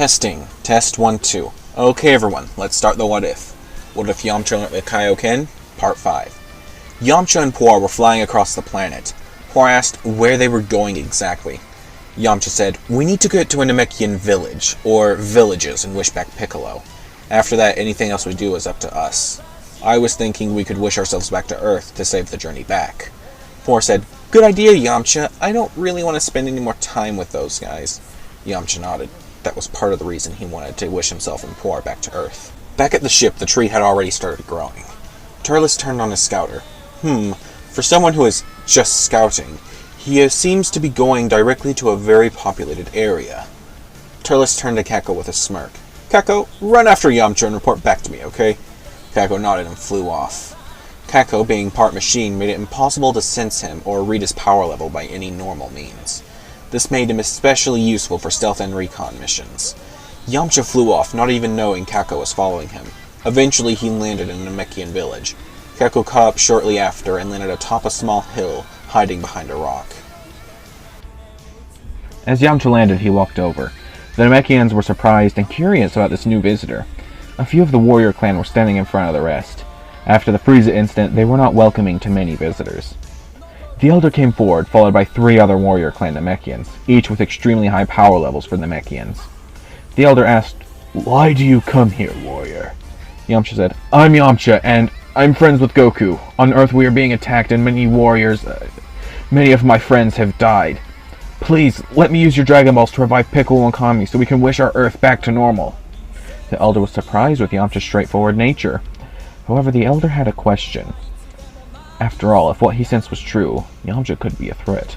Testing. Test 1, 2. Okay, everyone, let's start the what if. What if Yamcha went with kaioken? Part 5. Yamcha and Puar were flying across the planet. Puar asked where they were going exactly. Yamcha said, "We need to get to a Namekian village, or villages in Wishback Piccolo. After that, anything else we do is up to us. I was thinking we could wish ourselves back to Earth to save the journey back." Puar said, "Good idea, Yamcha. I don't really want to spend any more time with those guys." Yamcha nodded. That was part of the reason he wanted to wish himself and Puar back to Earth. Back at the ship, the tree had already started growing. Turles turned on his scouter. For someone who is just scouting, he seems to be going directly to a very populated area. Turles turned to Caco with a smirk. "Caco, run after Yamcha and report back to me, okay?" Caco nodded and flew off. Caco, being part machine, made it impossible to sense him or read his power level by any normal means. This made him especially useful for stealth and recon missions. Yamcha flew off, not even knowing Caco was following him. Eventually he landed in a Namekian village. Caco caught up shortly after and landed atop a small hill, hiding behind a rock. As Yamcha landed, he walked over. The Namekians were surprised and curious about this new visitor. A few of the warrior clan were standing in front of the rest. After the Frieza incident, they were not welcoming to many visitors. The Elder came forward, followed by 3 other warrior clan Namekians, each with extremely high power levels for Namekians. The Elder asked, "Why do you come here, warrior?" Yamcha said, "I'm Yamcha, and I'm friends with Goku. On Earth we are being attacked and many of my friends have died. Please, let me use your Dragon Balls to revive Piccolo and Kami so we can wish our Earth back to normal." The Elder was surprised with Yamcha's straightforward nature. However, the Elder had a question. After all, if what he sensed was true, Yamcha could be a threat.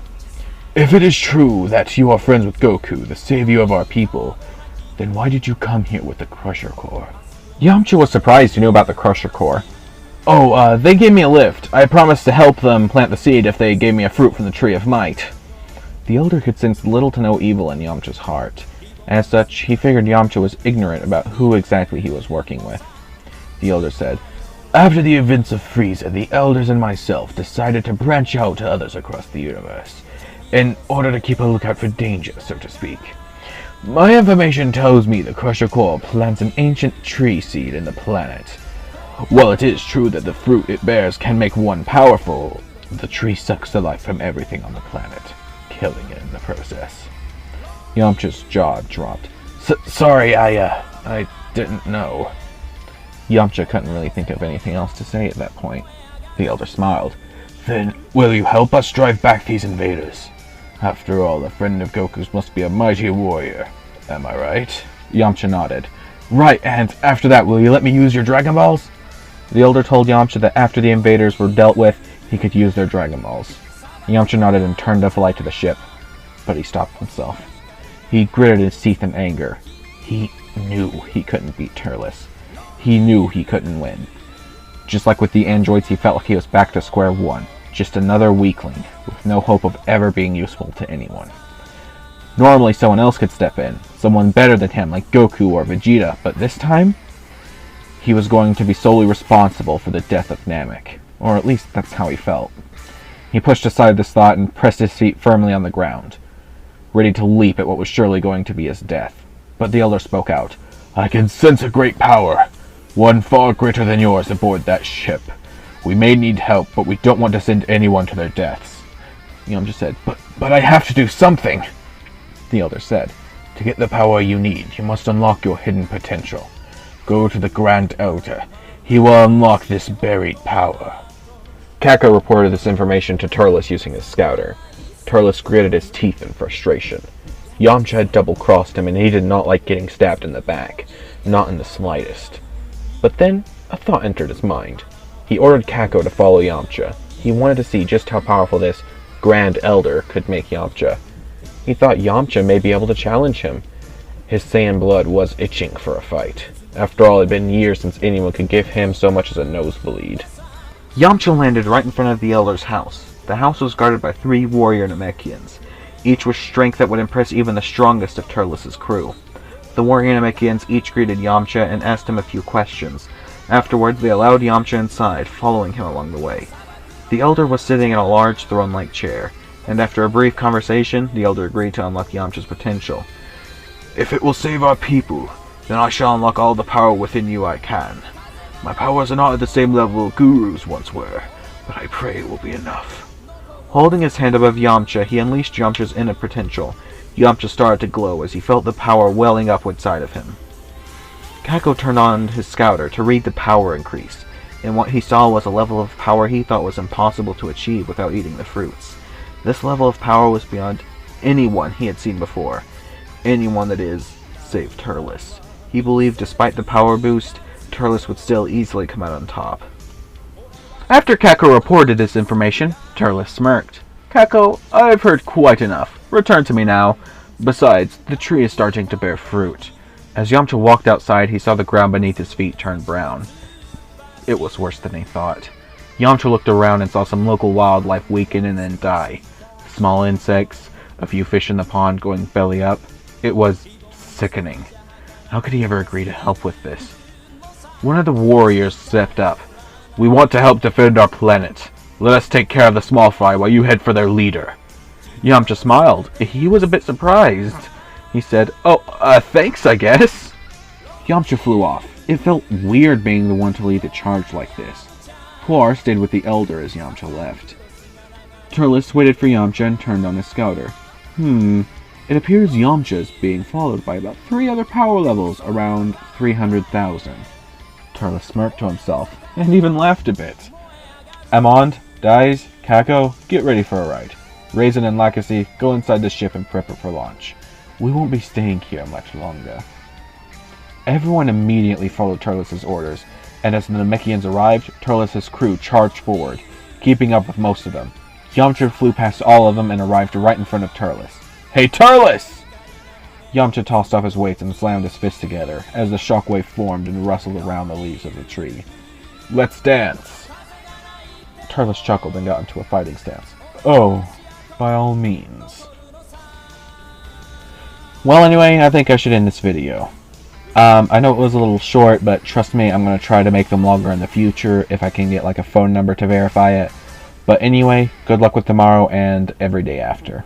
"If it is true that you are friends with Goku, the savior of our people, then why did you come here with the Crusher Core?" Yamcha was surprised to know about the Crusher Core. They gave me a lift. I promised to help them plant the seed if they gave me a fruit from the Tree of Might." The Elder could sense little to no evil in Yamcha's heart. As such, he figured Yamcha was ignorant about who exactly he was working with. The Elder said, "After the events of Frieza, the Elders and myself decided to branch out to others across the universe, in order to keep a lookout for danger, so to speak. My information tells me the Crusher Core plants an ancient tree seed in the planet. While it is true that the fruit it bears can make one powerful, the tree sucks the life from everything on the planet, killing it in the process." Yamcha's jaw dropped. Sorry, I didn't know." Yamcha couldn't really think of anything else to say at that point. The Elder smiled. "Then, will you help us drive back these invaders? After all, a friend of Goku's must be a mighty warrior. Am I right?" Yamcha nodded. "Right, and after that, will you let me use your Dragon Balls?" The Elder told Yamcha that after the invaders were dealt with, he could use their Dragon Balls. Yamcha nodded and turned to fly to the ship, but he stopped himself. He gritted his teeth in anger. He knew he couldn't beat Turles. He knew he couldn't win. Just like with the androids, he felt like he was back to square one, just another weakling, with no hope of ever being useful to anyone. Normally someone else could step in, someone better than him like Goku or Vegeta, but this time, he was going to be solely responsible for the death of Namek, or at least that's how he felt. He pushed aside this thought and pressed his feet firmly on the ground, ready to leap at what was surely going to be his death. But the Elder spoke out. "I can sense a great power. One far greater than yours aboard that ship. We may need help, but we don't want to send anyone to their deaths." Yamcha said, But I have to do something." The Elder said, "To get the power you need, you must unlock your hidden potential. Go to the Grand Elder. He will unlock this buried power." Caco reported this information to Turles using his scouter. Turles gritted his teeth in frustration. Yamcha had double-crossed him, and he did not like getting stabbed in the back. Not in the slightest. But then, a thought entered his mind. He ordered Caco to follow Yamcha. He wanted to see just how powerful this Grand Elder could make Yamcha. He thought Yamcha may be able to challenge him. His Saiyan blood was itching for a fight. After all, it had been years since anyone could give him so much as a nosebleed. Yamcha landed right in front of the Elder's house. The house was guarded by 3 warrior Namekians, each with strength that would impress even the strongest of Turles' crew. The warrior Namekians each greeted Yamcha and asked him a few questions. Afterwards, they allowed Yamcha inside, following him along the way. The Elder was sitting in a large throne-like chair, and after a brief conversation, the Elder agreed to unlock Yamcha's potential. If it will save our people, then I shall unlock all the power within you I can. My powers are not at the same level gurus once were, but I pray it will be enough. Holding his hand above Yamcha, he unleashed Yamcha's inner potential. Yamcha started to glow as he felt the power welling up inside of him. Caco turned on his scouter to read the power increase, and what he saw was a level of power he thought was impossible to achieve without eating the fruits. This level of power was beyond anyone he had seen before. Anyone, that is, save Turles. He believed despite the power boost, Turles would still easily come out on top. After Caco reported this information, Turles smirked. Caco, I've heard quite enough. Return to me now. Besides, the tree is starting to bear fruit. As Yamcha walked outside, he saw the ground beneath his feet turn brown. It was worse than he thought. Yamcha looked around and saw some local wildlife weaken and then die. Small insects, a few fish in the pond going belly up. It was sickening. How could he ever agree to help with this? One of the warriors stepped up. We want to help defend our planet. Let us take care of the small fry while you head for their leader. Yamcha smiled. He was a bit surprised. He said, thanks, I guess. Yamcha flew off. It felt weird being the one to lead the charge like this. Puar stayed with the elder as Yamcha left. Turles waited for Yamcha and turned on his scouter. It appears Yamcha is being followed by about 3 other power levels, around 300,000. Turles smirked to himself, and even laughed a bit. Amond, Daiz, Caco, get ready for a ride. Rasin and Lakasei, go inside the ship and prep it for launch. We won't be staying here much longer. Everyone immediately followed Turles' orders, and as the Namekians arrived, Turles' crew charged forward, keeping up with most of them. Yamcha flew past all of them and arrived right in front of Turles. Hey, Turles! Yamcha tossed off his weights and slammed his fists together, as the shockwave formed and rustled around the leaves of the tree. Let's dance! Turles chuckled and got into a fighting stance. Oh, by all means. Well, anyway, I think I should end this video. I know it was a little short, but trust me, I'm going to try to make them longer in the future if I can get like a phone number to verify it. But anyway, good luck with tomorrow and every day after.